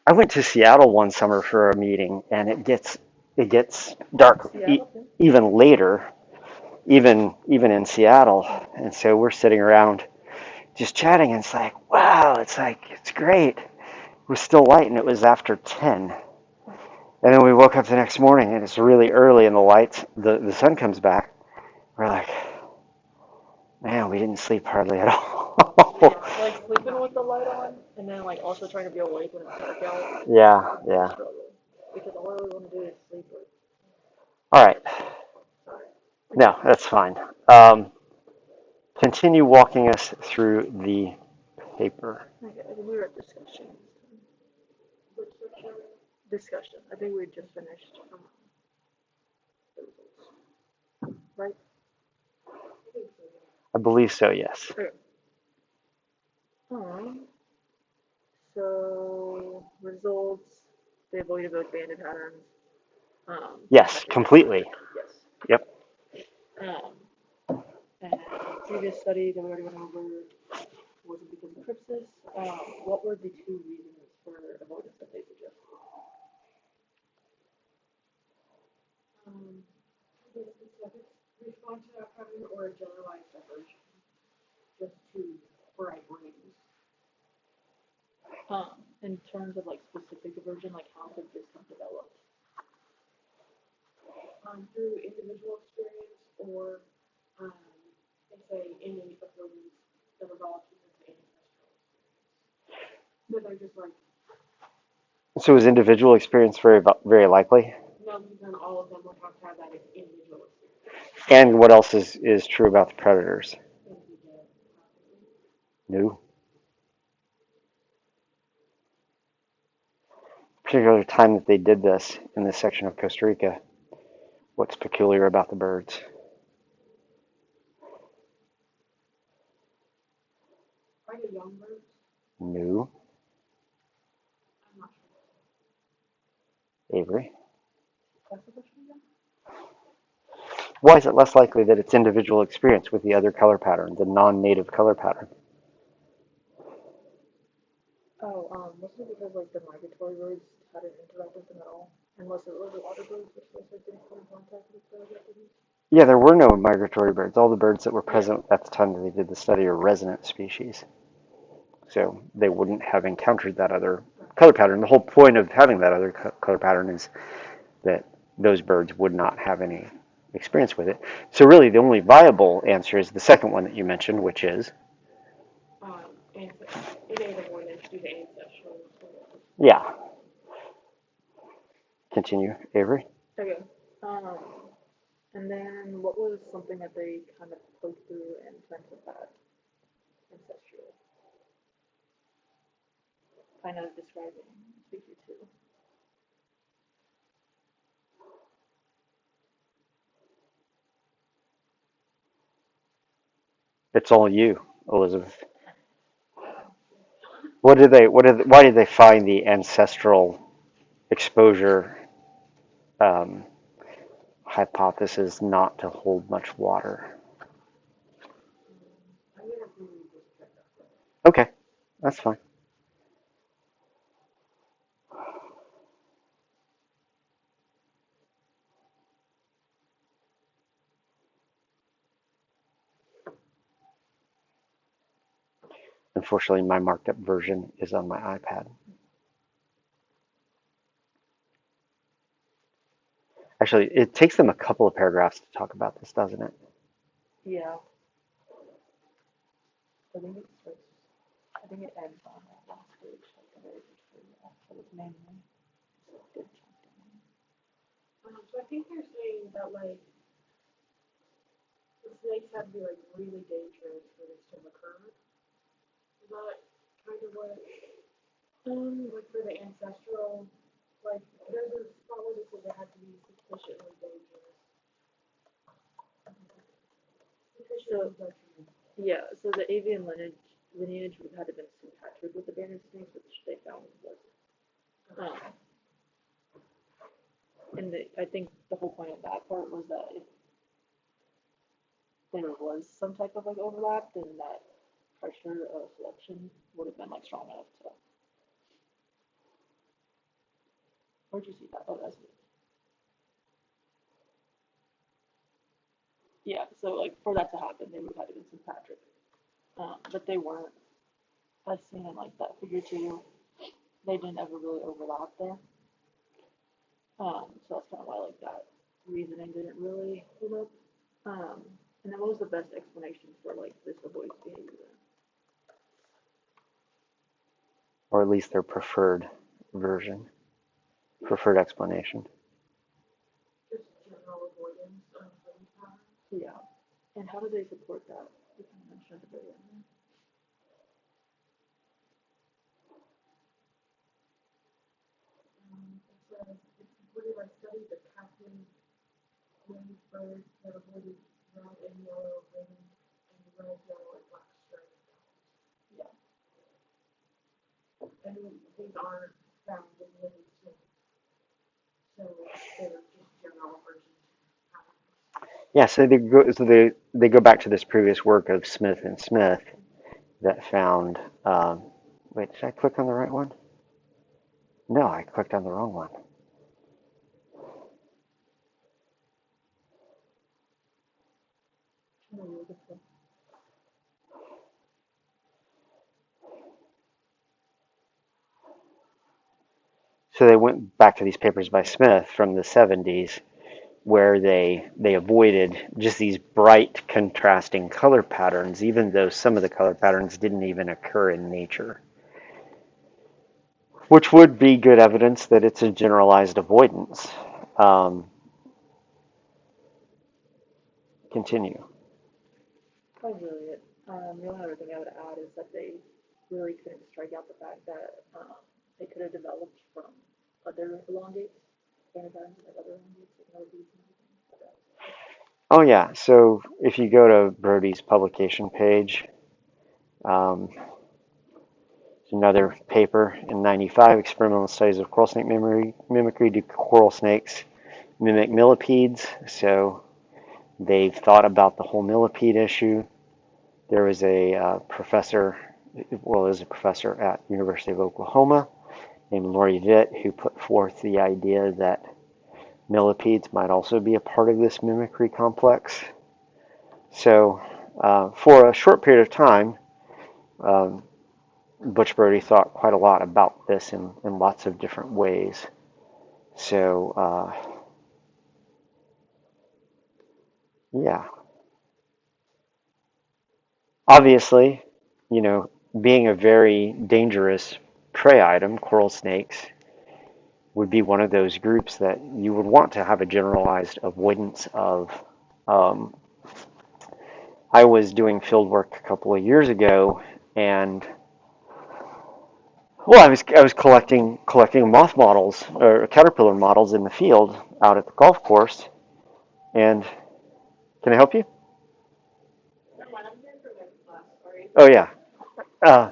I went to Seattle one summer for a meeting, and it gets dark even later, even in Seattle. And so we're sitting around just chatting, and it's like, wow, it's great. It was still light, and it was after 10. And then we woke up the next morning, and it's really early, and the sun comes back. We're like, man, we didn't sleep hardly at all. Like sleeping with the light on, and then like also trying to be awake when it's dark out. Yeah. Because all I really want to do is sleep. All right. No, that's fine. Continue walking us through the paper. Okay, I think we were at discussion. Discussion. I think we just finished. Right? I believe so, yes. Okay. So results, they avoided both banded patterns. Yes, completely. Yes. Yep. And previous study that we already went over was it because of crypsis. What were the two reasons for avoidance that they suggested? Respond to that pattern or a generalized diversion, just to bright rings. In terms of like specific diversion, like how could this have developed? Through individual experience or say innate abilities that evolved because of ancestral experience. So they're just like So is individual experience very likely? no, because then all of them would have to have that individual experience. And what else is true about the predators? No. Particular time that they did this in this section of Costa Rica. What's peculiar about the birds? Are they young birds? No. I'm not sure. Avery. Why is it less likely that it's individual experience with the other color pattern, the non-native color pattern? Mostly because like the migratory birds hadn't interacted with them at all, unless it was the water birds which they said didn't come in contact with the Japanese. Yeah, there were no migratory birds. All the birds that were present at the time that they did the study are resident species. So they wouldn't have encountered that other color pattern. The whole point of having that other color pattern is that those birds would not have any experience with it. So really the only viable answer is the second one that you mentioned, which is? Innate avoidance due to ancestral. Yeah. Continue, Avery. Okay. And then what was something that they kind of poked through in terms of that ancestral? Kind of describing figure two. It's all you, Elizabeth. Why did they find the ancestral exposure hypothesis not to hold much water? Okay, that's fine. Unfortunately, my marked up version is on my iPad. Actually, it takes them a couple of paragraphs to talk about this, doesn't it? Yeah. I think it ends on that last page, like the very first paragraph. So it's mainly good chunk. So I think they're saying that like the snakes have to be like really dangerous for this to occur. Is that kind of what like for the ancestral like there's a spot where it says it had to be sufficiently dangerous. So yeah, so the avian lineage would have had to been sympatric with the banded snakes, which they found was and I think the whole point of that part was that if there was some type of like overlap, then that pressure selection would have been like strong enough to. Where'd you see that? Oh, that's it. Yeah, so like for that to happen, they would have had to been St. Patrick, but they weren't. As seen in like that figure two, they didn't ever really overlap there. So that's kind of why like that reasoning didn't really hold up. And then what was the best explanation for like this avoidance behavior then? Or at least their preferred version, preferred explanation. Just general avoidance of brain patterns. Yeah. And how do they support that? You can mention at the very end. It says it's supported by studies of captain winged birds that avoided red and yellow wings and red, yellow, and black stripes. Yeah. And these aren't found in living snakes. So they're just general versions. Yeah, so they go back to this previous work of Smith and Smith that found. Wait, did I click on the right one? No, I clicked on the wrong one. So they went back to these papers by Smith from the 70s where they avoided just these bright contrasting color patterns, even though some of the color patterns didn't even occur in nature, which would be good evidence that it's a generalized avoidance. Continue. That's really it. The only other thing I would add is that they really couldn't strike out the fact that they could have developed from other elongates, anatoms, like other elongates, like LBs and everything. Oh yeah, so if you go to Brody's publication page, it's another paper in '95, experimental studies of coral snake mimicry. Do coral snakes mimic millipedes? So they've thought about the whole millipede issue. There was a professor, well, there's a professor at University of Oklahoma named Lori Vitt who put forth the idea that millipedes might also be a part of this mimicry complex. So for a short period of time, Butch Brody thought quite a lot about this in lots of different ways. So yeah, obviously, you know, being a very dangerous prey item, coral snakes would be one of those groups that you would want to have a generalized avoidance of. Um, I was doing field work a couple of years ago, and well, I was collecting moth models or caterpillar models in the field out at the golf course. And can I help you? Oh yeah, uh,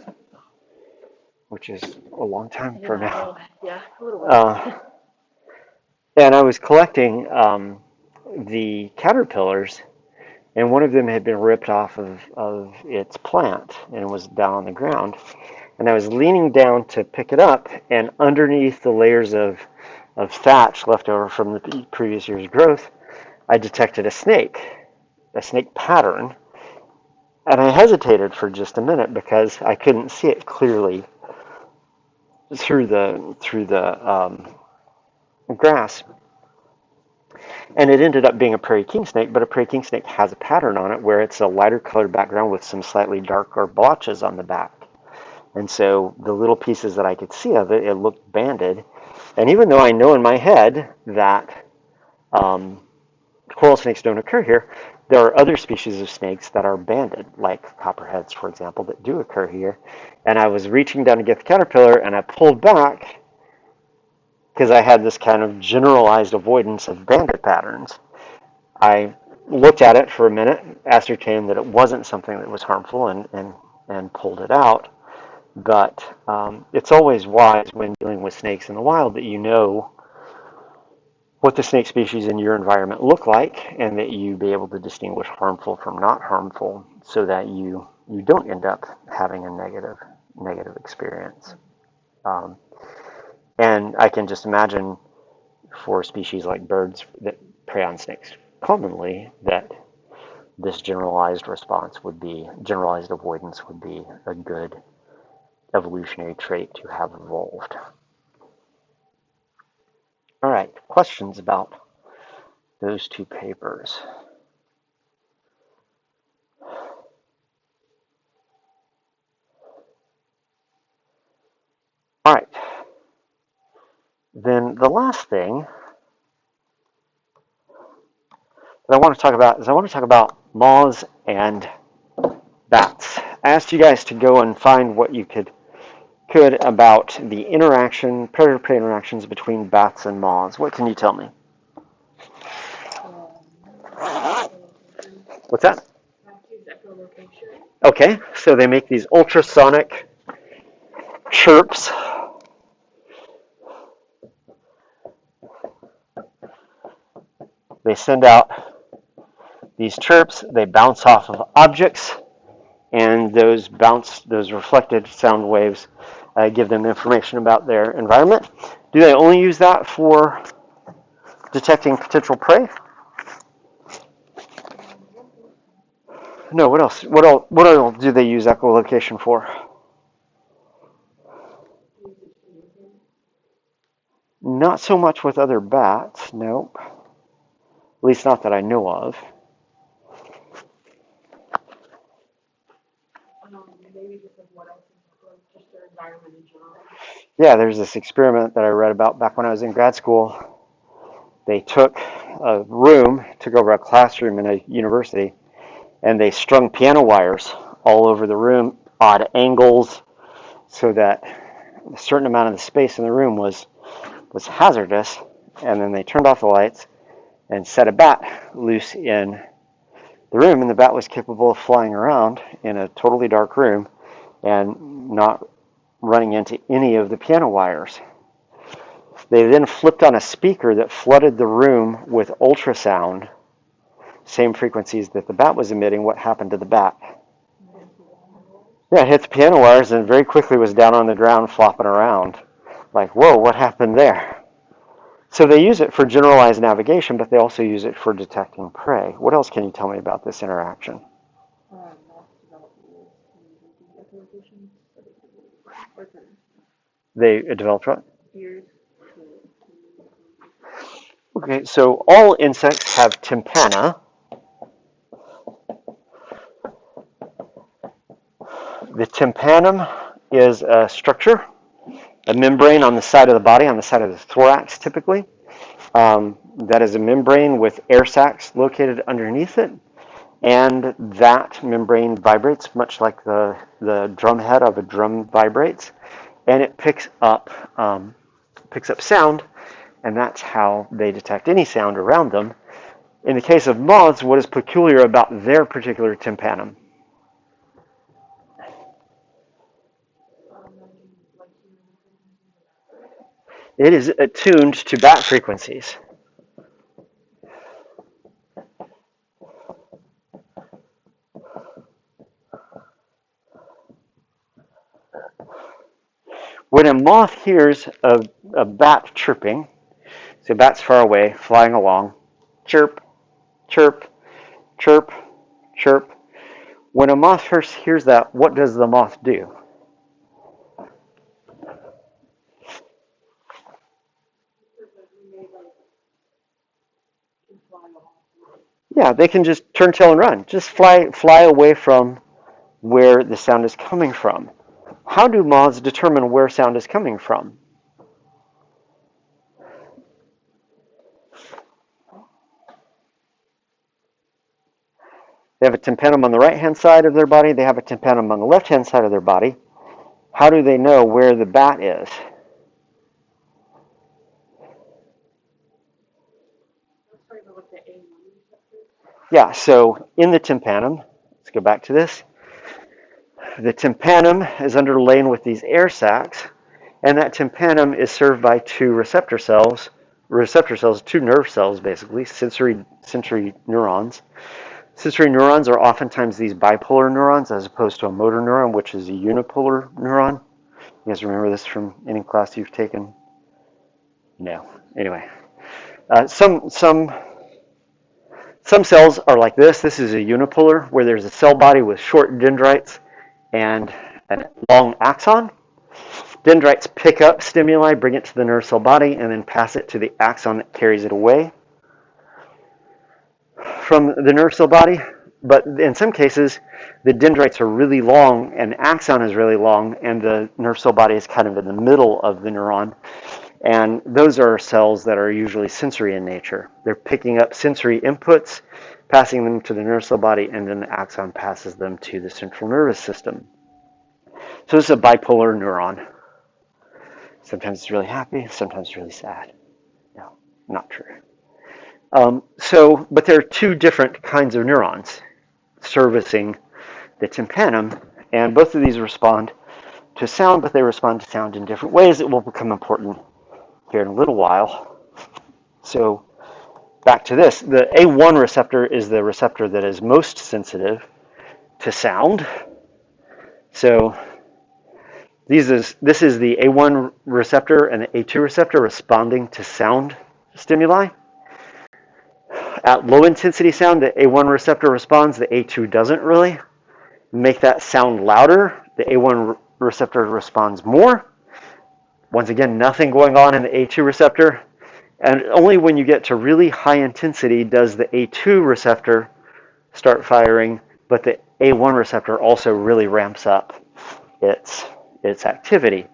which is a long time from now. Yeah, a little bit. And I was collecting the caterpillars, and one of them had been ripped off of its plant and was down on the ground. And I was leaning down to pick it up, and underneath the layers of thatch left over from the previous year's growth, I detected a snake pattern. And I hesitated for just a minute because I couldn't see it clearly through the grass. And it ended up being a prairie king snake, but a prairie king snake has a pattern on it where it's a lighter colored background with some slightly darker blotches on the back. And so the little pieces that I could see of it, it looked banded. And even though I know in my head that coral snakes don't occur here, there are other species of snakes that are banded, like copperheads, for example, that do occur here. And I was reaching down to get the caterpillar, and I pulled back because I had this kind of generalized avoidance of banded patterns. I looked at it for a minute, ascertained that it wasn't something that was harmful, and pulled it out. But it's always wise when dealing with snakes in the wild that you know what the snake species in your environment look like, and that you be able to distinguish harmful from not harmful, so that you you don't end up having a negative experience. And I can just imagine for species like birds that prey on snakes commonly that this generalized avoidance would be a good evolutionary trait to have evolved. All right, questions about those two papers? All right, then the last thing that I want to talk about moths and bats. I asked you guys to go and find what you could about the predator-prey interactions between bats and moths. What can you tell me? What's that? Okay, so they make these ultrasonic chirps. They send out these chirps, they bounce off of objects, and those reflected sound waves give them information about their environment. Do they only use that for detecting potential prey? No, what else? What else do they use echolocation for? Not so much with other bats, nope. At least not that I know of. Maybe just like what else is just their environment in general. Yeah, there's this experiment that I read about back when I was in grad school. They took over a classroom in a university, and they strung piano wires all over the room, odd angles, so that a certain amount of the space in the room was hazardous. And then they turned off the lights and set a bat loose in the room, and the bat was capable of flying around in a totally dark room and not running into any of the piano wires. They then flipped on a speaker that flooded the room with ultrasound, same frequencies that the bat was emitting. What happened to the bat? Yeah, it hit the piano wires and very quickly was down on the ground flopping around. Like, whoa, what happened there? So they use it for generalized navigation, but they also use it for detecting prey. What else can you tell me about this interaction? They developed what? Okay, so all insects have tympana. The tympanum is a structure, a membrane on the side of the body, on the side of the thorax typically. That is a membrane with air sacs located underneath it, and that membrane vibrates much like the drum head of a drum vibrates, and it picks up sound, and that's how they detect any sound around them. In the case of moths, what is peculiar about their particular tympanum? It is attuned to bat frequencies. When a moth hears a bat chirping, so bat's far away, flying along, chirp, chirp, chirp, chirp. When a moth first hears that, what does the moth do? Yeah, they can just turn tail and run. Just fly away from where the sound is coming from. How do moths determine where sound is coming from? They have a tympanum on the right-hand side of their body. They have a tympanum on the left-hand side of their body. How do they know where the bat is? Yeah, so in the tympanum, let's go back to this. The tympanum is underlain with these air sacs, and that tympanum is served by two receptor cells, two nerve cells basically, sensory neurons, Sensory neurons are oftentimes these bipolar neurons as opposed to a motor neuron, which is a unipolar neuron. You guys remember this from any class you've taken? No. Anyway, some cells are like this. This is a unipolar, where there's a cell body with short dendrites and a long axon. Dendrites pick up stimuli, bring it to the nerve cell body, and then pass it to the axon that carries it away from the nerve cell body. But in some cases, the dendrites are really long and the axon is really long, and the nerve cell body is kind of in the middle of the neuron. And those are cells that are usually sensory in nature. They're picking up sensory inputs, passing them to the nerve cell body, and then the axon passes them to the central nervous system. So this is a bipolar neuron. Sometimes it's really happy, sometimes it's really sad. No, not true. But there are two different kinds of neurons servicing the tympanum, and both of these respond to sound, but they respond to sound in different ways. It will become important here in a little while. So back to this, the A1 receptor is the receptor that is most sensitive to sound. So this is the A1 receptor and the A2 receptor responding to sound stimuli. At low intensity sound, the A1 receptor responds, the A2 doesn't really. Make that sound louder, the A1 receptor responds more. Once again, nothing going on in the A2 receptor. And only when you get to really high intensity does the A2 receptor start firing, but the A1 receptor also really ramps up its activity.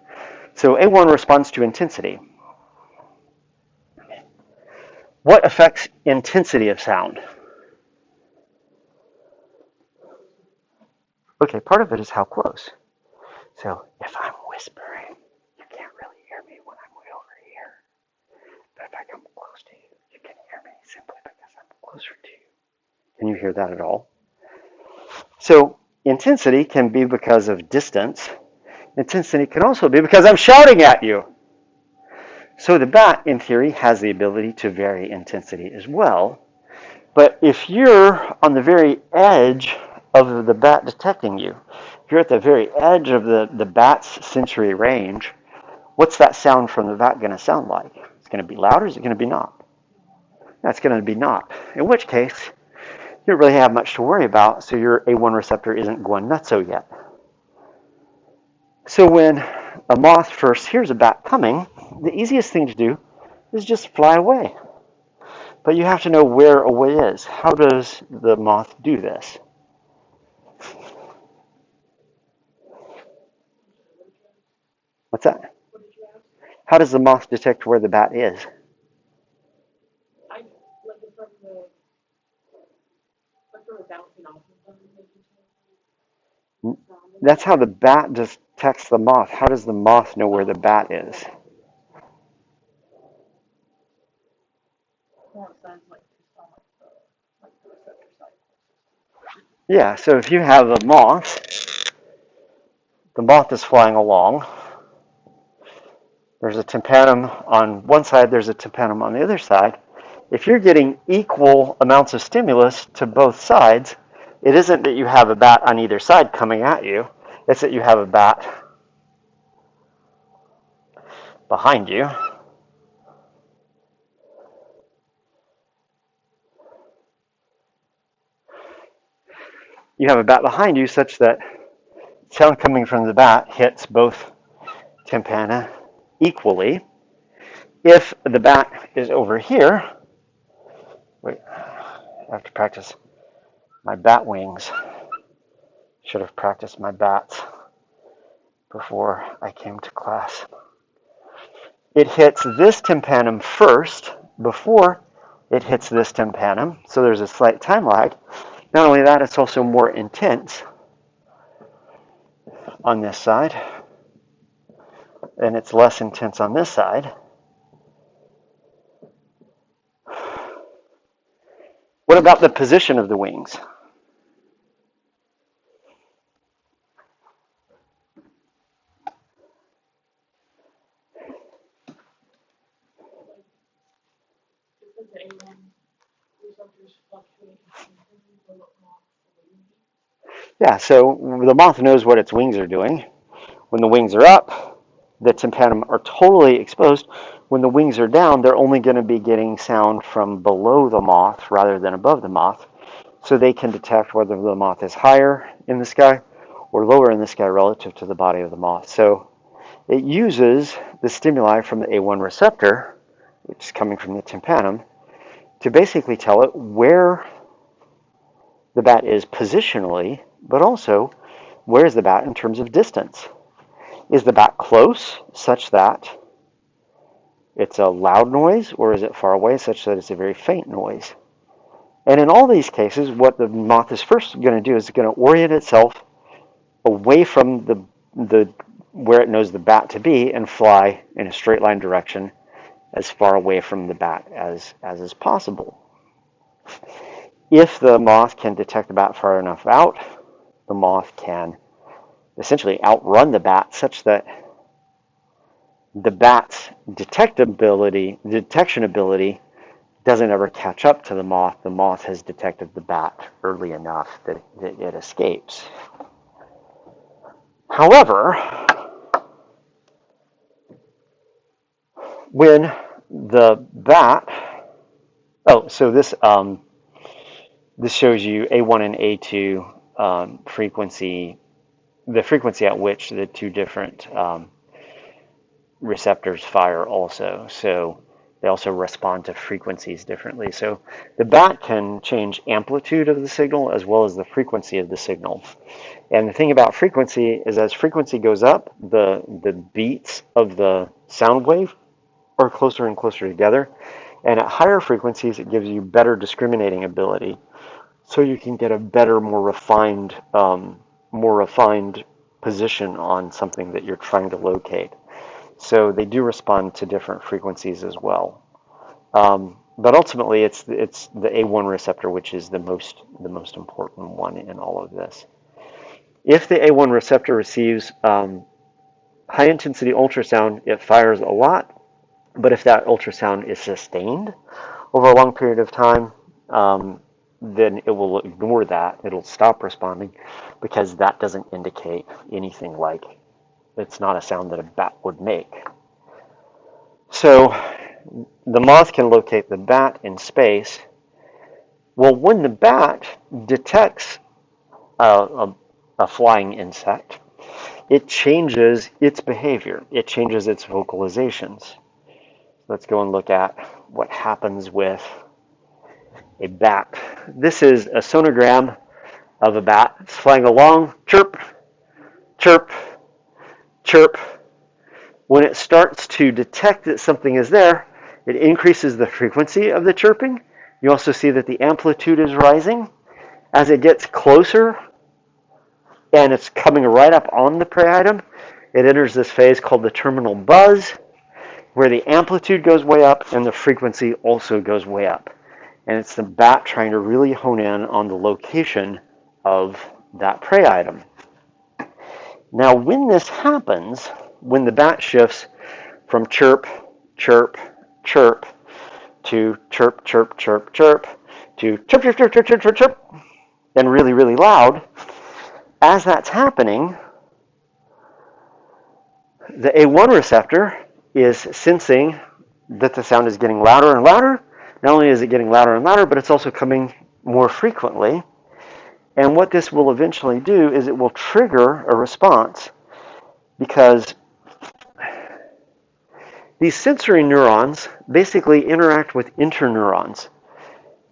So A1 responds to intensity. What affects intensity of sound? Okay, part of it is how close. So if I'm whispering, you can't really hear me when I'm way over here. But if I come close to you, you can hear me simply because I'm closer to you. Can you hear that at all? So intensity can be because of distance. Intensity can also be because I'm shouting at you. So the bat, in theory, has the ability to vary intensity as well. But if you're on the very edge of the bat detecting you, if you're at the very edge of the bat's sensory range, what's that sound from the bat going to sound like? It's going to be loud, or is it going to be not? That's going to be not. In which case, you don't really have much to worry about, so your A1 receptor isn't going nutso yet. So when a moth first hears a bat coming, the easiest thing to do is just fly away. But you have to know where away is. How does the moth do this? What's that? How does the moth detect where the bat is? That's how the bat detects the moth. How does the moth know where the bat is? Yeah, so if you have a moth, the moth is flying along. There's a tympanum on one side, there's a tympanum on the other side. If you're getting equal amounts of stimulus to both sides, it isn't that you have a bat on either side coming at you, it's that you have a bat behind you. You have a bat behind you such that sound coming from the bat hits both tympana equally. If the bat is over here, wait, I have to practice my bat wings. Should have practiced my bats before I came to class. It hits this tympanum first before it hits this tympanum, so there's a slight time lag. Not only that, it's also more intense on this side, and it's less intense on this side. What about the position of the wings? receptors fluctuate between the moths and the wings? Yeah, so the moth knows what its wings are doing. When the wings are up, the tympanum are totally exposed. When the wings are down, they're only going to be getting sound from below the moth rather than above the moth. So they can detect whether the moth is higher in the sky or lower in the sky relative to the body of the moth. So it uses the stimuli from the A1 receptor, which is coming from the tympanum, to basically tell it where the bat is positionally, but also where is the bat in terms of distance. Is the bat close such that it's a loud noise, or is it far away such that it's a very faint noise? And in all these cases, what the moth is first going to do is going to orient itself away from the where it knows the bat to be and fly in a straight line direction as far away from the bat as is possible. If the moth can detect the bat far enough out, the moth can essentially outrun the bat such that the bat's detection ability doesn't ever catch up to the moth. The moth has detected the bat early enough that it escapes. However, when the bat, so this shows you A1 and A2 frequency, the frequency at which the two different receptors fire also. So they also respond to frequencies differently. So the bat can change amplitude of the signal as well as the frequency of the signal. And the thing about frequency is as frequency goes up, the beats of the sound wave are closer and closer together. And at higher frequencies, it gives you better discriminating ability. So you can get a better, more refined position on something that you're trying to locate. So they do respond to different frequencies as well. But ultimately, it's the A1 receptor, which is the most important one in all of this. If the A1 receptor receives high intensity ultrasound, it fires a lot. But if that ultrasound is sustained over a long period of time, then it will ignore that. It'll stop responding because that doesn't indicate anything like it's not a sound that a bat would make. So the moth can locate the bat in space. Well, when the bat detects a flying insect, it changes its behavior. It changes its vocalizations. Let's go and look at what happens with a bat. This is a sonogram of a bat. It's flying along, chirp, chirp, chirp. When it starts to detect that something is there, it increases the frequency of the chirping. You also see that the amplitude is rising. As it gets closer and it's coming right up on the prey item, it enters this phase called the terminal buzz, where the amplitude goes way up and the frequency also goes way up. And it's the bat trying to really hone in on the location of that prey item. Now, when this happens, when the bat shifts from chirp, chirp, chirp to chirp, chirp, chirp, chirp to chirp, chirp, chirp, chirp, chirp, chirp, chirp, and really, really loud, as that's happening, the A1 receptor is sensing that the sound is getting louder and louder. Not only is it getting louder and louder, but it's also coming more frequently. And what this will eventually do is it will trigger a response because these sensory neurons basically interact with interneurons.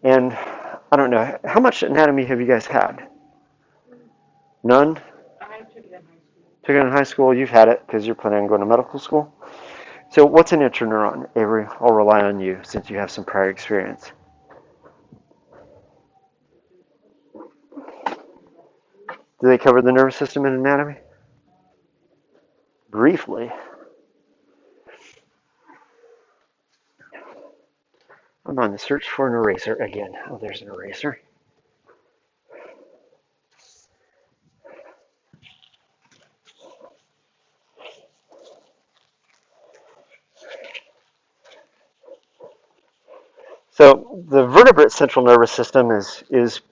And I don't know, how much anatomy have you guys had? None? I took it in high school. Took it in high school, you've had it because you're planning on going to medical school. So what's an interneuron? Avery, I'll rely on you since you have some prior experience. Do they cover the nervous system and anatomy? Briefly. I'm on the search for an eraser again. Oh, there's an eraser. So the vertebrate central nervous system is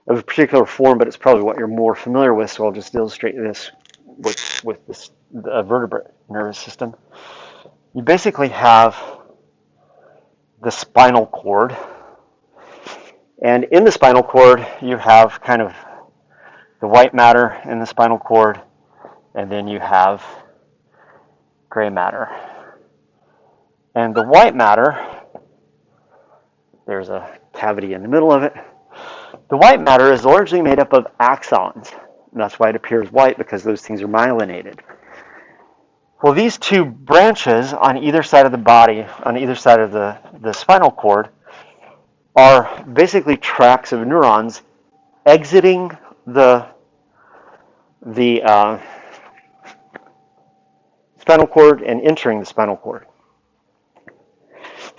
of a particular form, but it's probably what you're more familiar with. So I'll just illustrate this with this the vertebrate nervous system. You basically have the spinal cord, and in the spinal cord you have kind of the white matter in the spinal cord, and then you have gray matter. And the white matter, there's a cavity in the middle of it. The white matter is largely made up of axons. And that's why it appears white, because those things are myelinated. Well, these two branches on either side of the body, on either side of the spinal cord, are basically tracks of neurons exiting the spinal cord and entering the spinal cord.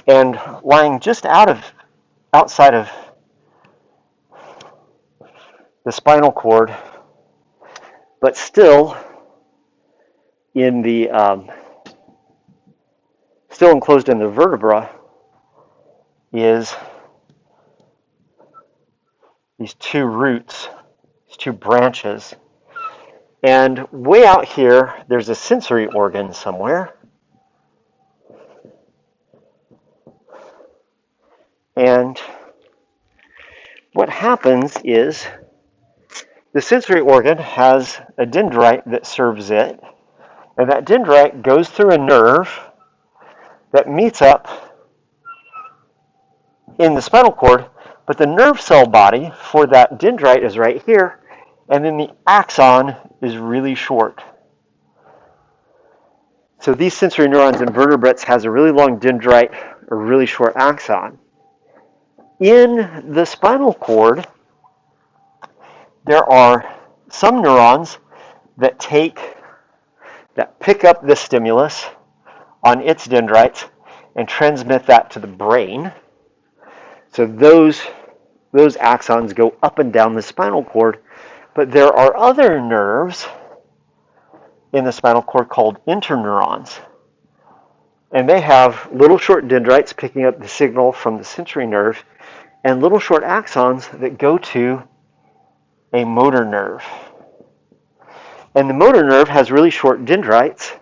And lying just outside of the spinal cord, but still in the still enclosed in the vertebra, is these two roots, these two branches. And way out here, there's a sensory organ somewhere. And what happens is the sensory organ has a dendrite that serves it, and that dendrite goes through a nerve that meets up in the spinal cord, but the nerve cell body for that dendrite is right here, and then the axon is really short. So these sensory neurons in vertebrates has a really long dendrite, a really short axon. In the spinal cord, there are some neurons that pick up the stimulus on its dendrites and transmit that to the brain. So those axons go up and down the spinal cord, but there are other nerves in the spinal cord called interneurons. And they have little short dendrites picking up the signal from the sensory nerve and little short axons that go to a motor nerve. And the motor nerve has really short dendrites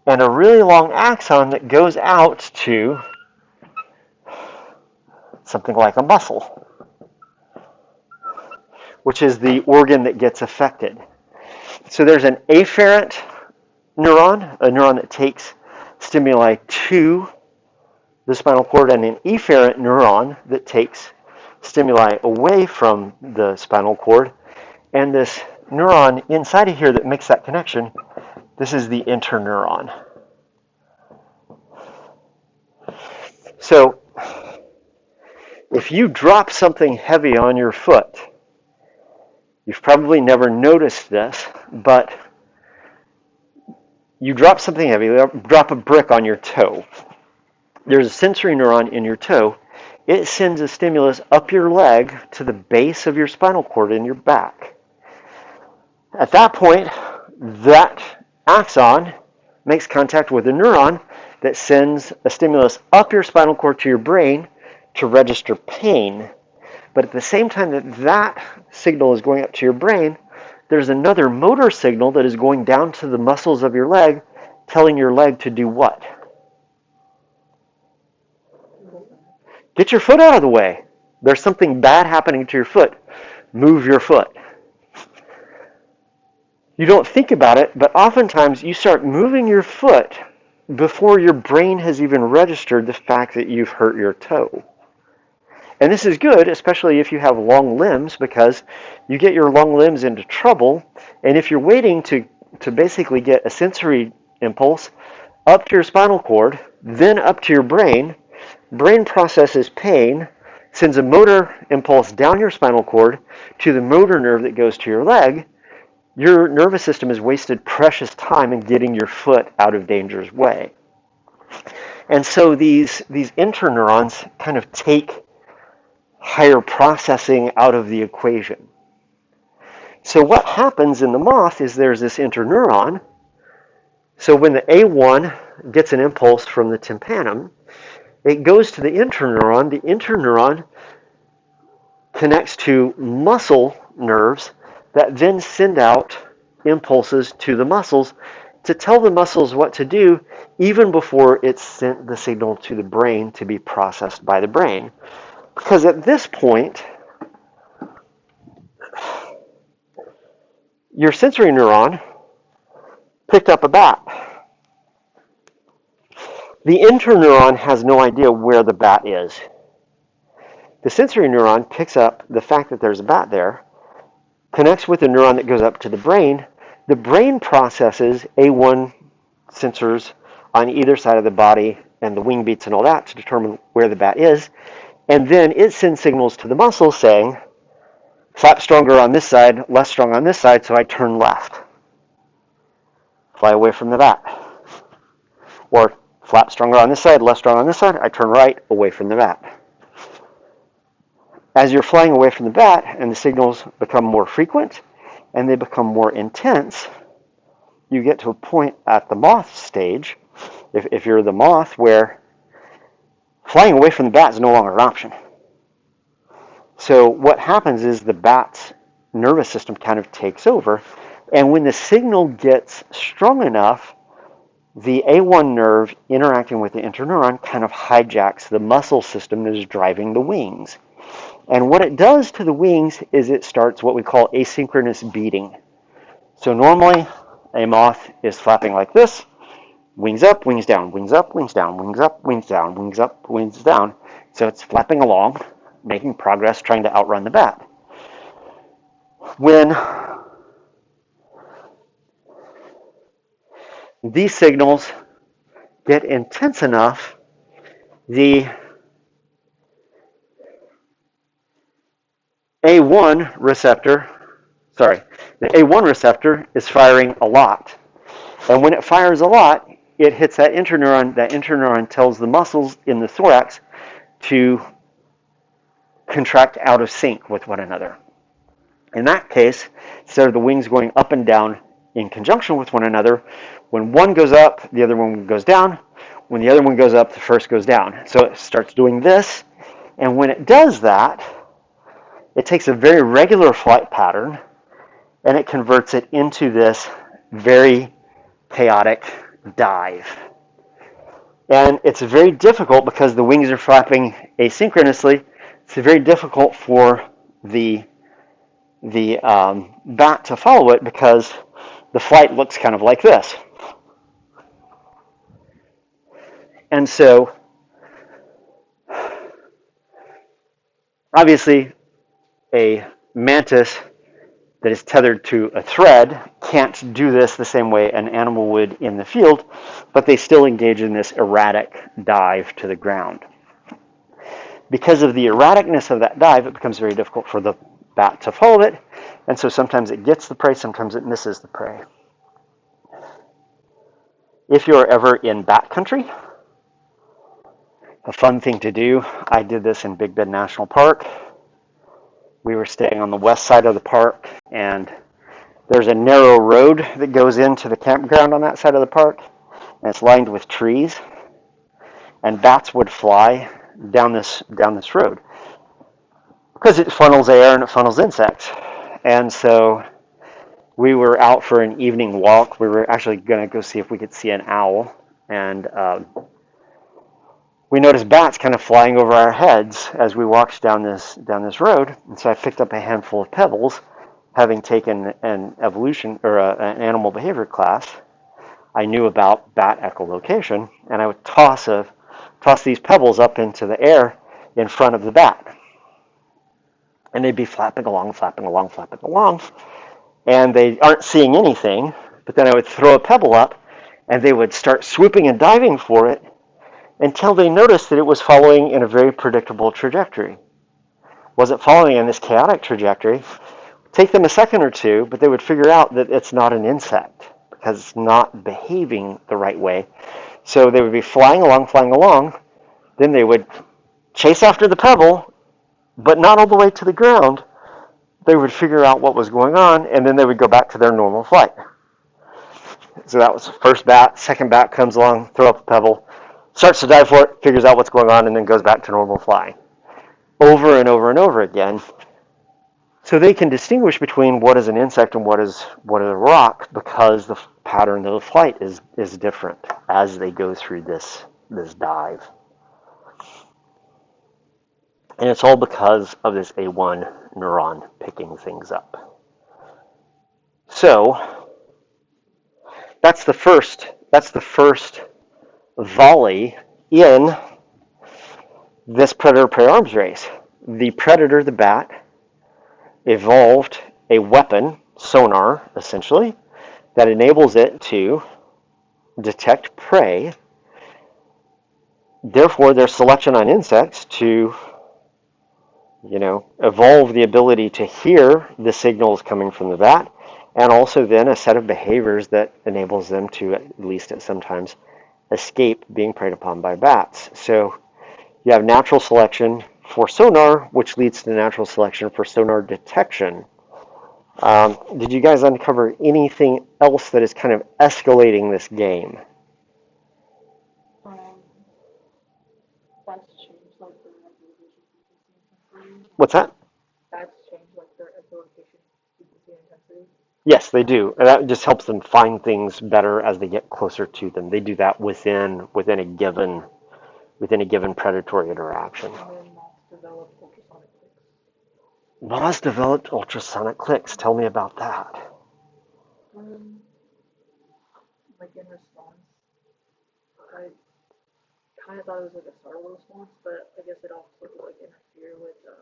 and a really long axon that goes out to something like a muscle, which is the organ that gets affected. So there's an afferent neuron, a neuron that takes stimuli to the spinal cord, and an efferent neuron that takes stimuli away from the spinal cord. And this neuron inside of here that makes that connection, this is the interneuron. So if you drop something heavy on your foot, you've probably never noticed this, but you drop something heavy, drop a brick on your toe. There's a sensory neuron in your toe. It sends a stimulus up your leg to the base of your spinal cord in your back. At that point, that axon makes contact with a neuron that sends a stimulus up your spinal cord to your brain to register pain. But at the same time that signal is going up to your brain, there's another motor signal that is going down to the muscles of your leg, telling your leg to do what? Get your foot out of the way. There's something bad happening to your foot. Move your foot. You don't think about it, but oftentimes you start moving your foot before your brain has even registered the fact that you've hurt your toe. And this is good, especially if you have long limbs, because you get your long limbs into trouble. And if you're waiting to basically get a sensory impulse up to your spinal cord, then up to your brain processes pain, sends a motor impulse down your spinal cord to the motor nerve that goes to your leg, your nervous system has wasted precious time in getting your foot out of danger's way. And so these interneurons kind of take higher processing out of the equation. So what happens in the moth is there's this interneuron. So when the A1 gets an impulse from the tympanum, It goes to the interneuron. The interneuron connects to muscle nerves that then send out impulses to the muscles to tell the muscles what to do even before it's sent the signal to the brain to be processed by the brain. Because at this point, your sensory neuron picked up a bat. The interneuron has no idea where the bat is. The sensory neuron picks up the fact that there's a bat there, connects with the neuron that goes up to the brain. The brain processes A1 sensors on either side of the body and the wing beats and all that to determine where the bat is. And then it sends signals to the muscles saying, flap stronger on this side, less strong on this side, so I turn left. Fly away from the bat. Or flap stronger on this side, less strong on this side, I turn right, away from the bat. As you're flying away from the bat and the signals become more frequent and they become more intense, you get to a point at the moth stage, if you're the moth, where flying away from the bat is no longer an option. So what happens is the bat's nervous system kind of takes over, and when the signal gets strong enough, the A1 nerve interacting with the interneuron kind of hijacks the muscle system that is driving the wings. And what it does to the wings is it starts what we call asynchronous beating. So normally a moth is flapping like this, wings up, wings down, wings up, wings down, wings up, wings down, wings up, wings down. So it's flapping along, making progress, trying to outrun the bat. When these signals get intense enough, the A1 receptor is firing a lot. And when it fires a lot, it hits that interneuron. That interneuron tells the muscles in the thorax to contract out of sync with one another. In that case, instead of the wings going up and down in conjunction with one another, when one goes up, the other one goes down. When the other one goes up, the first goes down. So it starts doing this. And when it does that, it takes a very regular flight pattern and it converts it into this very chaotic dive. And it's very difficult because the wings are flapping asynchronously. It's very difficult for the bat to follow it because the flight looks kind of like this. And so, obviously, a mantis that is tethered to a thread can't do this the same way an animal would in the field, but they still engage in this erratic dive to the ground. Because of the erraticness of that dive, it becomes very difficult for the bat to follow it, and so sometimes it gets the prey, sometimes it misses the prey. If you're ever in bat country, a fun thing to do, I did this in Big Bend National Park. We were staying on the west side of the park, and there's a narrow road that goes into the campground on that side of the park, and it's lined with trees, and bats would fly down this road because it funnels air and it funnels insects. And so we were out for an evening walk. We were actually going to go see if we could see an owl, and we noticed bats kind of flying over our heads as we walked down this road. And so I picked up a handful of pebbles, having taken an evolution or an animal behavior class. I knew about bat echolocation, and I would toss these pebbles up into the air in front of the bat, and they'd be flapping along, flapping along, flapping along, and they aren't seeing anything. But then I would throw a pebble up, and they would start swooping and diving for it, until they noticed that it was following in a very predictable trajectory. Was it following in this chaotic trajectory? Take them a second or two, but they would figure out that it's not an insect because it's not behaving the right way. So they would be flying along, then they would chase after the pebble, but not all the way to the ground. They would figure out what was going on, and then they would go back to their normal flight. So that was the first bat. Second bat comes along, throw up a pebble. starts to dive for it, figures out what's going on, and then goes back to normal flying over and over and over again. So they can distinguish between what is an insect and what is a rock because the pattern of the flight is different as they go through this dive. And it's all because of this A1 neuron picking things up. So that's the first volley in this predator-prey arms race. The predator, the bat, evolved a weapon, sonar, essentially, that enables it to detect prey. Therefore, their selection on insects to, evolve the ability to hear the signals coming from the bat, and also then a set of behaviors that enables them to, at least at sometimes, escape being preyed upon by bats. So you have natural selection for sonar, which leads to natural selection for sonar detection. Did you guys uncover anything else that is kind of escalating this game? That's changed like their echolocation What's that? That's changed like their echolocation frequency intensity. Yes, they do. And that just helps them find things better as they get closer to them. They do that within a given predatory interaction. And then moths develop ultrasonic clicks. Moths developed ultrasonic clicks. Tell me about that. Like in response, I kind of thought it was like a startle response, but I guess it also would like interfere with their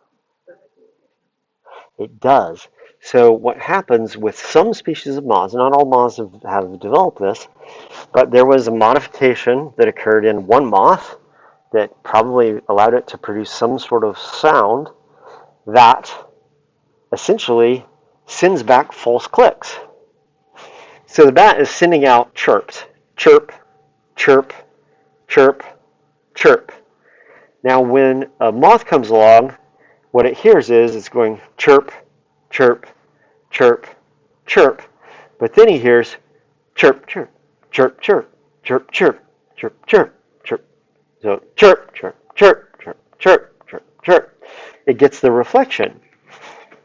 echolocation. It does. So what happens with some species of moths, not all moths have developed this, but there was a modification that occurred in one moth that probably allowed it to produce some sort of sound that essentially sends back false clicks. So the bat is sending out chirps, chirp, chirp, chirp, chirp. Now when a moth comes along, what it hears is it's going chirp, chirp, chirp, chirp. But then he hears chirp, chirp, chirp, chirp, chirp, chirp, chirp, chirp, chirp. So chirp, chirp, chirp, chirp, chirp, chirp, chirp. It gets the reflection.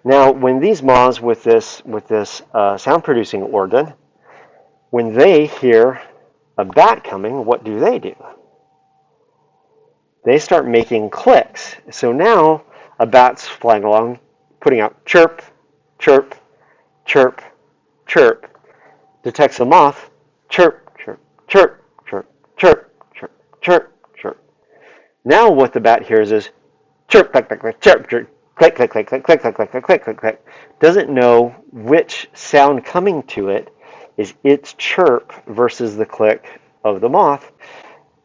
Now, when these moths with this sound-producing organ, when they hear a bat coming, what do? They start making clicks. So now a bat's flying along, putting out chirp, chirp, chirp, chirp. Detects a moth, chirp, chirp, chirp, chirp, chirp, chirp, chirp, chirp. Now what the bat hears is chirp, click, click, click, chirp, chirp, click, click, click, click, click, click, click, click, click, click, click. Doesn't know which sound coming to it is its chirp versus the click of the moth.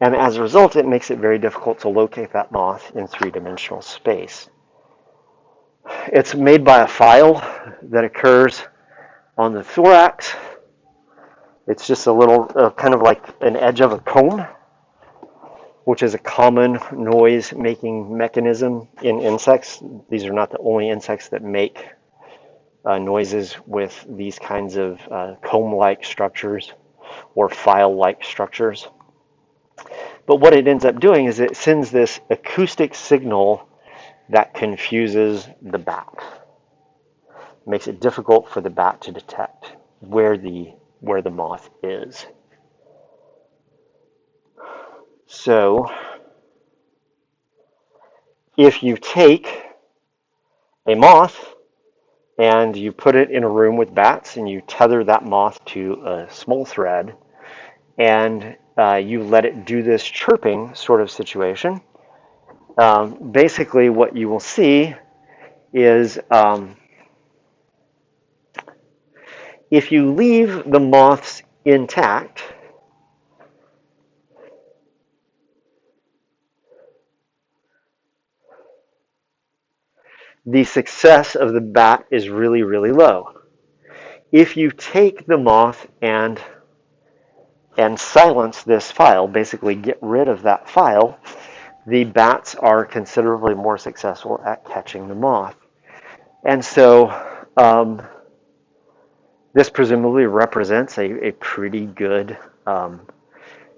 And as a result, it makes it very difficult to locate that moth in three-dimensional space. It's made by a file that occurs on the thorax. It's just a little, kind of like an edge of a comb, which is a common noise-making mechanism in insects. These are not the only insects that make noises with these kinds of comb-like structures or file-like structures. But what it ends up doing is it sends this acoustic signal that confuses the bat. It makes it difficult for the bat to detect where the moth is. So if you take a moth and you put it in a room with bats and you tether that moth to a small thread and you let it do this chirping sort of situation, basically what you will see is if you leave the moths intact, the success of the bat is really, really low. If you take the moth and silence this file, basically get rid of that file, the bats are considerably more successful at catching the moth. And so this presumably represents a pretty good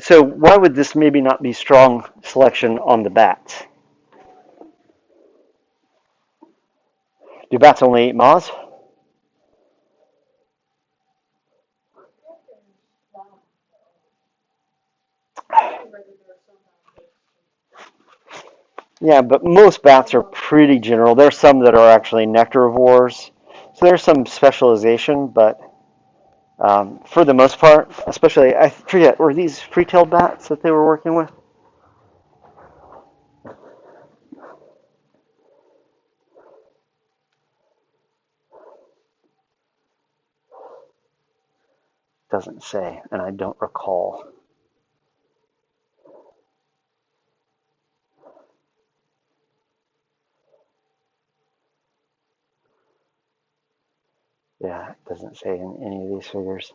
So why would this maybe not be strong selection on the bats? Do bats only eat moths? Yeah, but most bats are pretty general. There's some that are actually nectarivores. So there's some specialization, but for the most part, especially, I forget, were these free-tailed bats that they were working with? Doesn't say, and I don't recall. Yeah, it doesn't say in any of these figures.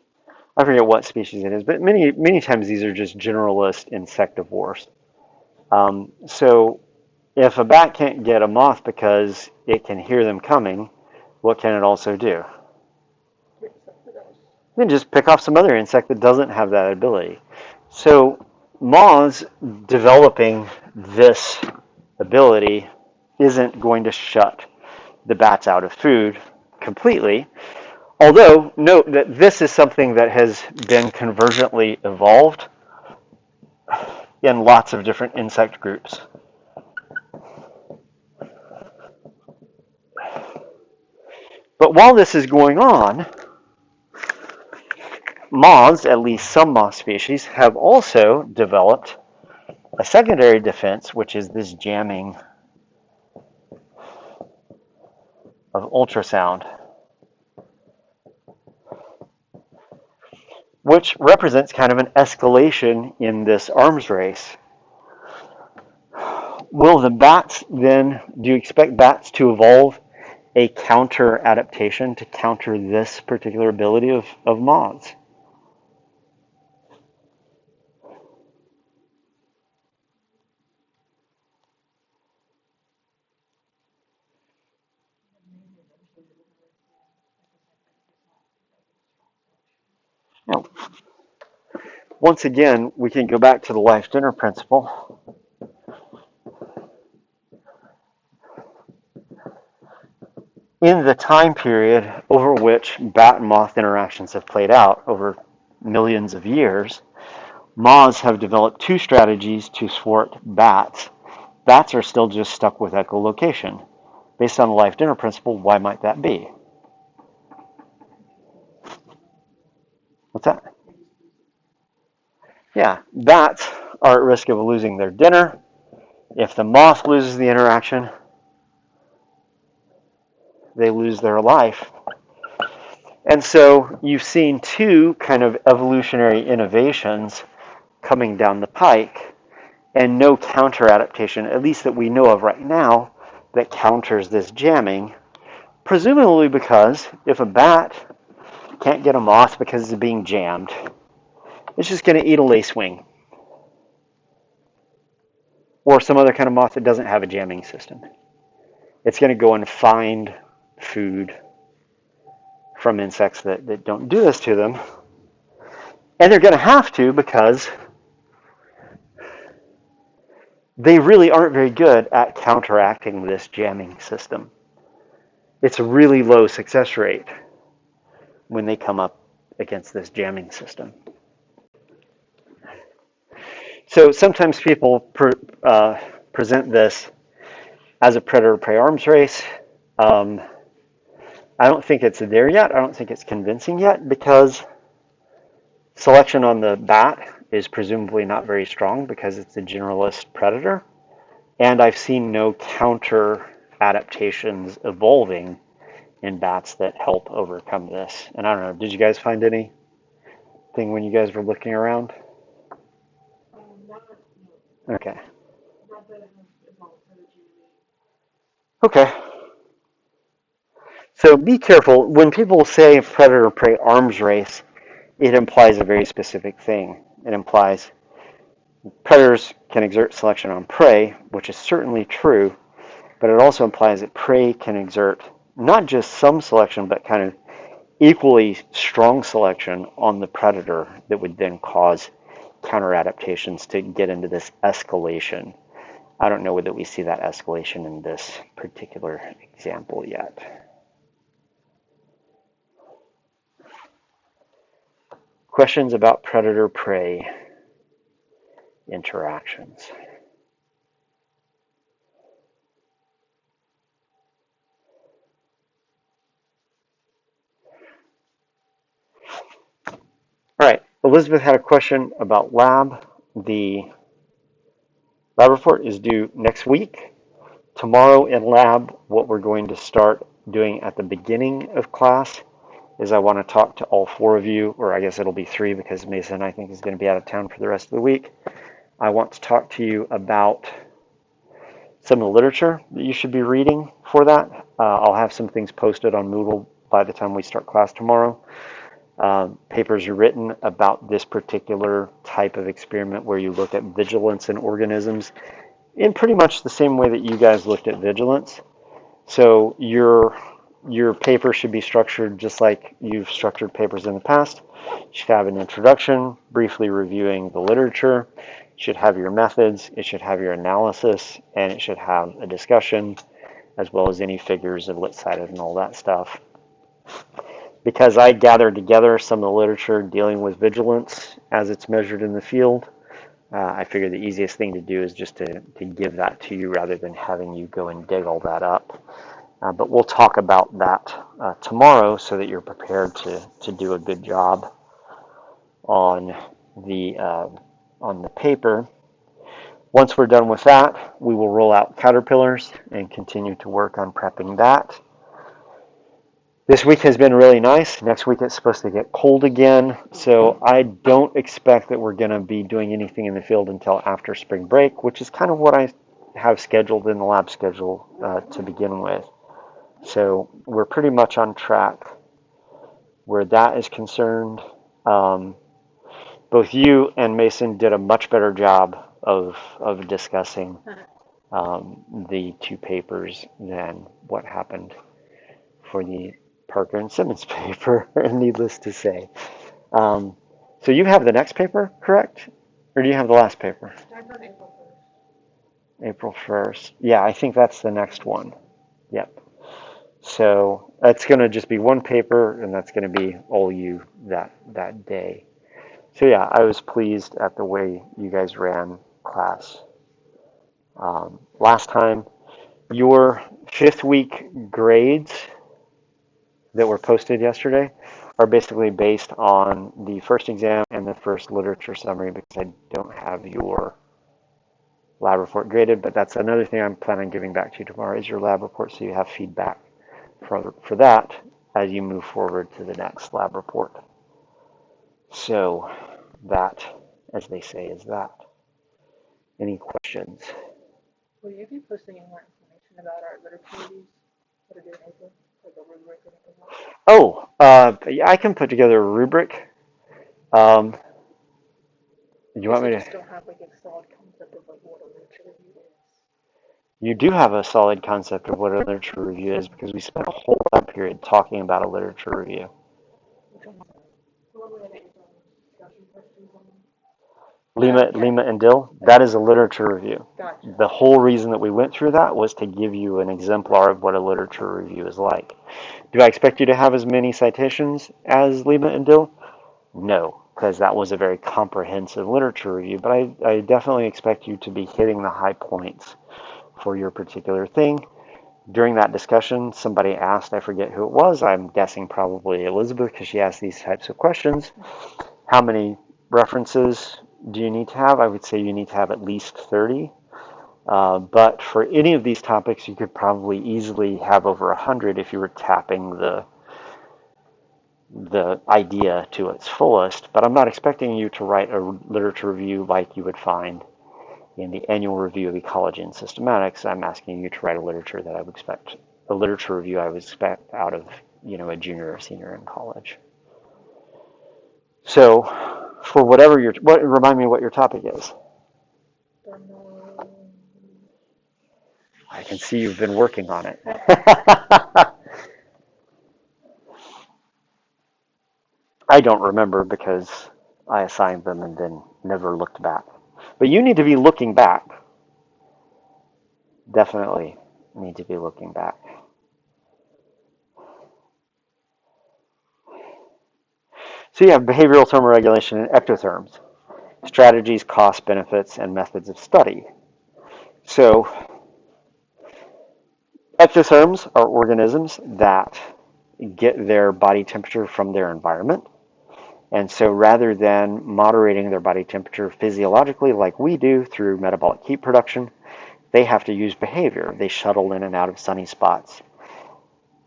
I forget what species it is, but many times these are just generalist insectivores. So if a bat can't get a moth because it can hear them coming, what can it also do? Then just pick off some other insect that doesn't have that ability. So moths developing this ability isn't going to shut the bats out of food completely. Although, note that this is something that has been convergently evolved in lots of different insect groups. But while this is going on, moths, at least some moth species, have also developed a secondary defense, which is this jamming of ultrasound, which represents kind of an escalation in this arms race. Will the bats then, do you expect bats to evolve a counter adaptation to counter this particular ability of moths? Now, once again, we can go back to the life dinner principle. In the time period over which bat and moth interactions have played out over millions of years, moths have developed two strategies to thwart bats. Bats are still just stuck with echolocation. Based on the life dinner principle, why might that be? What's that? Yeah, bats are at risk of losing their dinner. If the moth loses the interaction, they lose their life. And so you've seen two kind of evolutionary innovations coming down the pike and no counter adaptation, at least that we know of right now, that counters this jamming. Presumably because if a bat can't get a moth because it's being jammed, it's just going to eat a lacewing or some other kind of moth that doesn't have a jamming system. It's going to go and find food from insects that don't do this to them. And they're going to have to because they really aren't very good at counteracting this jamming system. It's a really low success rate when they come up against this jamming system. So sometimes people present this as a predator-prey arms race. I don't think it's there yet. I don't think it's convincing yet because selection on the bat is presumably not very strong because it's a generalist predator. And I've seen no counter adaptations evolving in bats that help overcome this. And I don't know, did you guys find anything when you guys were looking around? Okay. Okay. So be careful. When people say predator-prey arms race, it implies a very specific thing. It implies predators can exert selection on prey, which is certainly true, but it also implies that prey can exert not just some selection, but kind of equally strong selection on the predator that would then cause counter adaptations to get into this escalation. I don't know whether we see that escalation in this particular example yet. Questions about predator-prey interactions. All right, Elizabeth had a question about lab. The lab report is due next week. Tomorrow in lab, what we're going to start doing at the beginning of class is I want to talk to all four of you, or I guess it'll be three because Mason, I think, is going to be out of town for the rest of the week. I want to talk to you about some of the literature that you should be reading for that. I'll have some things posted on Moodle by the time we start class tomorrow. Papers are written about this particular type of experiment where you look at vigilance in organisms in pretty much the same way that you guys looked at vigilance. So your paper should be structured just like you've structured papers in the past. You should have an introduction, briefly reviewing the literature. It should have your methods, it should have your analysis, and it should have a discussion, as well as any figures of lit-sided and all that stuff. Because I gathered together some of the literature dealing with vigilance as it's measured in the field, I figured the easiest thing to do is just to give that to you rather than having you go and dig all that up. But we'll talk about that tomorrow so that you're prepared to do a good job on the paper. Once we're done with that, we will roll out caterpillars and continue to work on prepping that. This week has been really nice. Next week it's supposed to get cold again, so I don't expect that we're going to be doing anything in the field until after spring break, which is kind of what I have scheduled in the lab schedule to begin with. So we're pretty much on track where that is concerned. Both you and Mason did a much better job of discussing the two papers than what happened for the Parker and Simmons paper, needless to say. So you have the next paper, correct? Or do you have the last paper? April 1st. Yeah, I think that's the next one. Yep. So that's going to just be one paper, and that's going to be all you that day. So yeah, I was pleased at the way you guys ran class last time. Your fifth week grades that were posted yesterday are basically based on the first exam and the first literature summary because I don't have your lab report graded, but that's another thing I'm planning on giving back to you tomorrow is your lab report so you have feedback for that as you move forward to the next lab report. So that, as they say, is that. Any questions? Will you be posting any more information about our literature reviews that are due in April? Like a rubric or anything like that? Oh, yeah, I can put together a rubric. You want me I just to? don't have like a solid concept of like what a literature review is. You do have a solid concept of what a literature review is because we spent a whole lab period talking about a literature review. Which one was that? The one we had discussion questions on. Lima and Dill, that is a literature review. Gotcha. The whole reason that we went through that was to give you an exemplar of what a literature review is like. Do I expect you to have as many citations as Lima and Dill? No, because that was a very comprehensive literature review, but I definitely expect you to be hitting the high points for your particular thing. During that discussion, somebody asked, I forget who it was, I'm guessing probably Elizabeth because she asked these types of questions, how many references do you need to have? I would say you need to have at least 30. But for any of these topics, you could probably easily have over 100 if you were tapping the idea to its fullest. But I'm not expecting you to write a literature review like you would find in the annual review of ecology and systematics. I'm asking you to write a literature review I would expect out of a junior or senior in college. So for whatever remind me what your topic is. I can see you've been working on it. I don't remember because I assigned them and then never looked back. But you need to be looking back. Definitely need to be looking back. So you have behavioral thermoregulation and ectotherms, strategies, costs, benefits, and methods of study. So ectotherms are organisms that get their body temperature from their environment. And so rather than moderating their body temperature physiologically like we do through metabolic heat production, they have to use behavior. They shuttle in and out of sunny spots.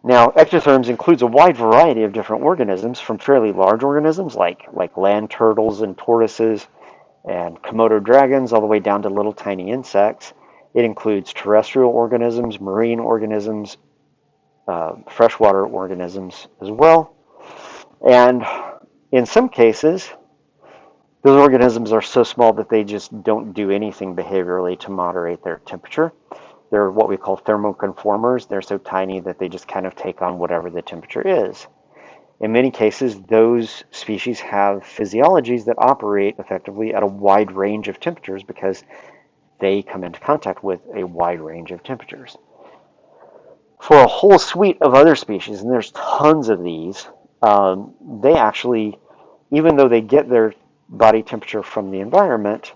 Now, ectotherms includes a wide variety of different organisms, from fairly large organisms like land turtles and tortoises and Komodo dragons, all the way down to little tiny insects. It includes terrestrial organisms, marine organisms, freshwater organisms as well. And in some cases, those organisms are so small that they just don't do anything behaviorally to moderate their temperature. They're what we call thermoconformers. They're so tiny that they just kind of take on whatever the temperature is. In many cases, those species have physiologies that operate effectively at a wide range of temperatures because they come into contact with a wide range of temperatures. For a whole suite of other species, and there's tons of these, they actually, even though they get their body temperature from the environment,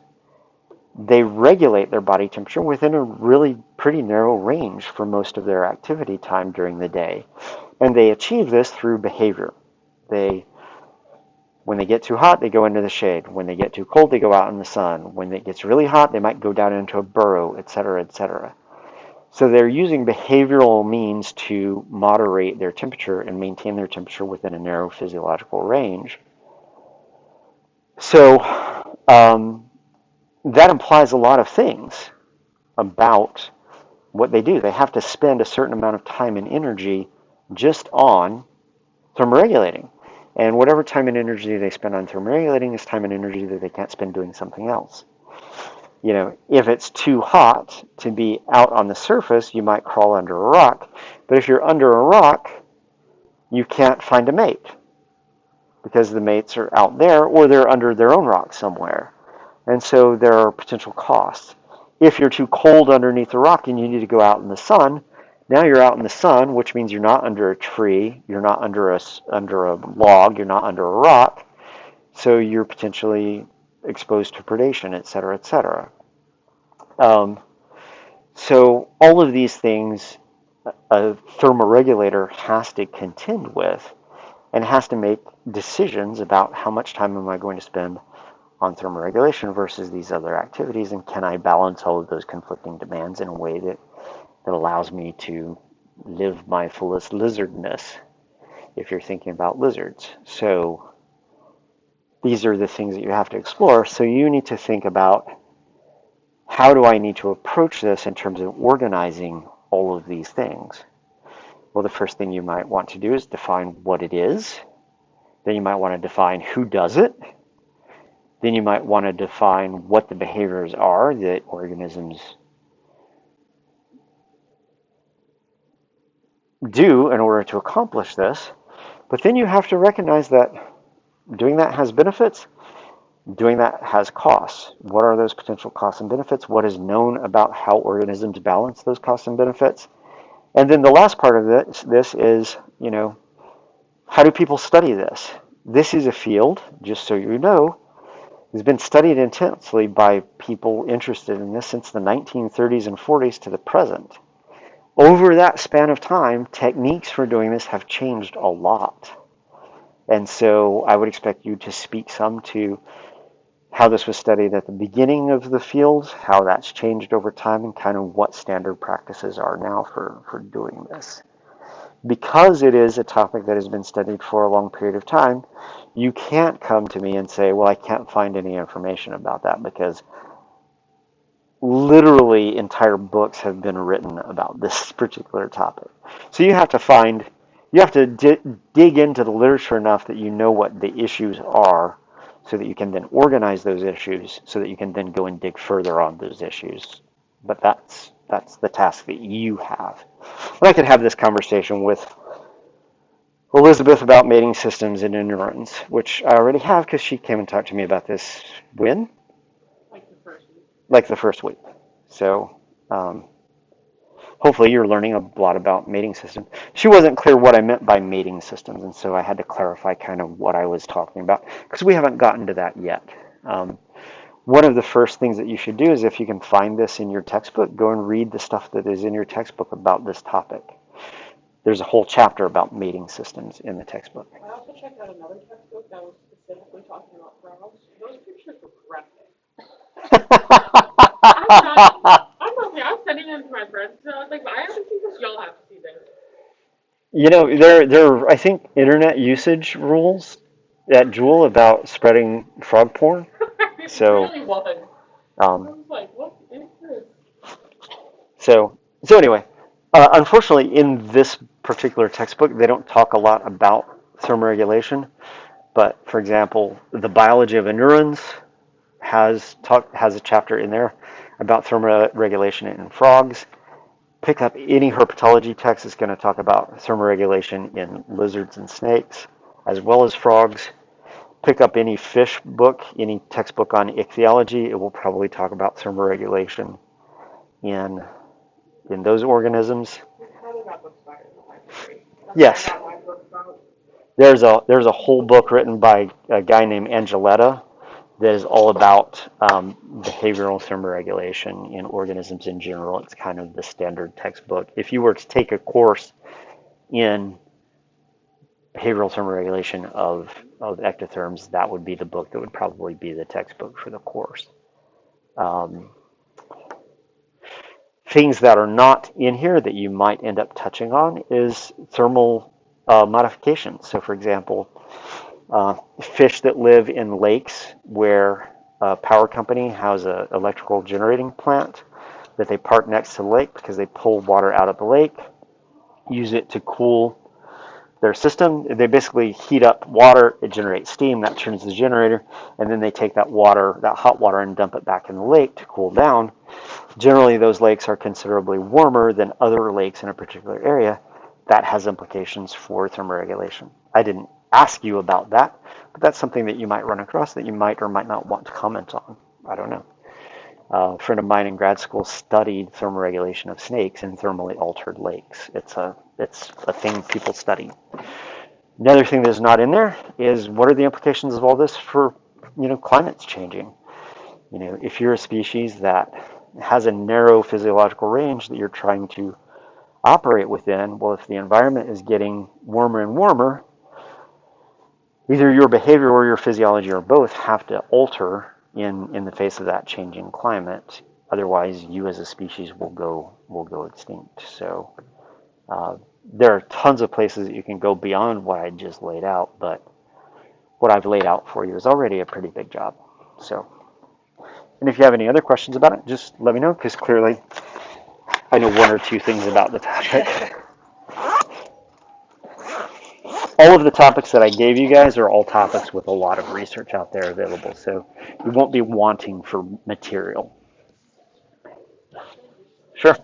they regulate their body temperature within a really pretty narrow range for most of their activity time during the day. And they achieve this through behavior. When they get too hot, they go into the shade. When they get too cold, they go out in the sun. When it gets really hot, they might go down into a burrow, etc., etc. So they're using behavioral means to moderate their temperature and maintain their temperature within a narrow physiological range. So that implies a lot of things about what they do. They have to spend a certain amount of time and energy just on thermoregulating. And whatever time and energy they spend on thermoregulating is time and energy that they can't spend doing something else. You know, if it's too hot to be out on the surface, you might crawl under a rock. But if you're under a rock, you can't find a mate because the mates are out there or they're under their own rock somewhere. And so there are potential costs. If you're too cold underneath a rock and you need to go out in the sun, now you're out in the sun, which means you're not under a tree, you're not under a log, you're not under a rock, so you're potentially exposed to predation, et cetera, et cetera. So all of these things a thermoregulator has to contend with and has to make decisions about how much time am I going to spend on thermoregulation versus these other activities, and can I balance all of those conflicting demands in a way that allows me to live my fullest lizardness, if you're thinking about lizards. So these are the things that you have to explore. So you need to think about, how do I need to approach this in terms of organizing all of these things? Well, the first thing you might want to do is define what it is. Then you might want to define who does it. Then you might want to define what the behaviors are that organisms do in order to accomplish this. But then you have to recognize that doing that has benefits, doing that has costs. What are those potential costs and benefits? What is known about how organisms balance those costs and benefits? And then the last part of this is, how do people study this? This is a field, just so you know, has been studied intensely by people interested in this since the 1930s and 40s to the present. Over that span of time, techniques for doing this have changed a lot. And so I would expect you to speak some to how this was studied at the beginning of the field, how that's changed over time, and kind of what standard practices are now for doing this. Because it is a topic that has been studied for a long period of time, you can't come to me and say, well, I can't find any information about that, because literally entire books have been written about this particular topic. So you have to dig into the literature enough that you know what the issues are, so that you can then organize those issues, so that you can then go and dig further on those issues. But that's the task that you have. And I could have this conversation with Elizabeth about mating systems and neurons, which I already have because she came and talked to me about this when? Like the first week. Like the first week. So um, hopefully you're learning a lot about mating systems. She wasn't clear what I meant by mating systems, and so I had to clarify kind of what I was talking about because we haven't gotten to that yet. Um, One of the first things that you should do is if you can find this in your textbook, go and read the stuff that is in your textbook about this topic. There's a whole chapter about mating systems in the textbook. I also checked out another textbook that was specifically talking about frogs. Those pictures were graphic. I'm sending them to my friends. So I was like, I have to see this. Y'all have to see this. You know, there are, I think, internet usage rules at Jewel about spreading frog porn. It So, really was. I um, was like, what is this? so anyway, unfortunately, in this particular textbook, they don't talk a lot about thermoregulation. But for example, the biology of neurons has a chapter in there about thermoregulation in frogs. Pick up any herpetology text that's going to talk about thermoregulation in lizards and snakes, as well as frogs. Pick up any fish book, any textbook on ichthyology. It will probably talk about thermoregulation in those organisms. We probably got books by in the library. Yes, Got my book about. there's a whole book written by a guy named Angeletta that is all about behavioral thermoregulation in organisms in general. It's kind of the standard textbook. If you were to take a course in behavioral thermoregulation of ectotherms, that would be the book that would probably be the textbook for the course. Um, Things that are not in here that you might end up touching on is thermal modification. So, for example, fish that live in lakes where a power company has an electrical generating plant that they park next to the lake because they pull water out of the lake, use it to cool their system. They basically heat up water, it generates steam, that turns the generator, and then they take that water, that hot water, and dump it back in the lake to cool down. Generally, those lakes are considerably warmer than other lakes in a particular area. That has implications for thermoregulation. I didn't ask you about that, but that's something that you might run across that you might or might not want to comment on. I don't know. A friend of mine in grad school studied thermoregulation of snakes in thermally altered lakes. It's a thing people study. Another thing that's not in there is what are the implications of all this for climates changing. If you're a species that has a narrow physiological range that you're trying to operate within, well, if the environment is getting warmer and warmer, either your behavior or your physiology or both have to alter in the face of that changing climate. Otherwise, you as a species will go extinct. So there are tons of places that you can go beyond what I just laid out, but what I've laid out for you is already a pretty big job. So, and if you have any other questions about it, just let me know, because clearly I know one or two things about the topic. All of the topics that I gave you guys are all topics with a lot of research out there available, so you won't be wanting for material. Sure.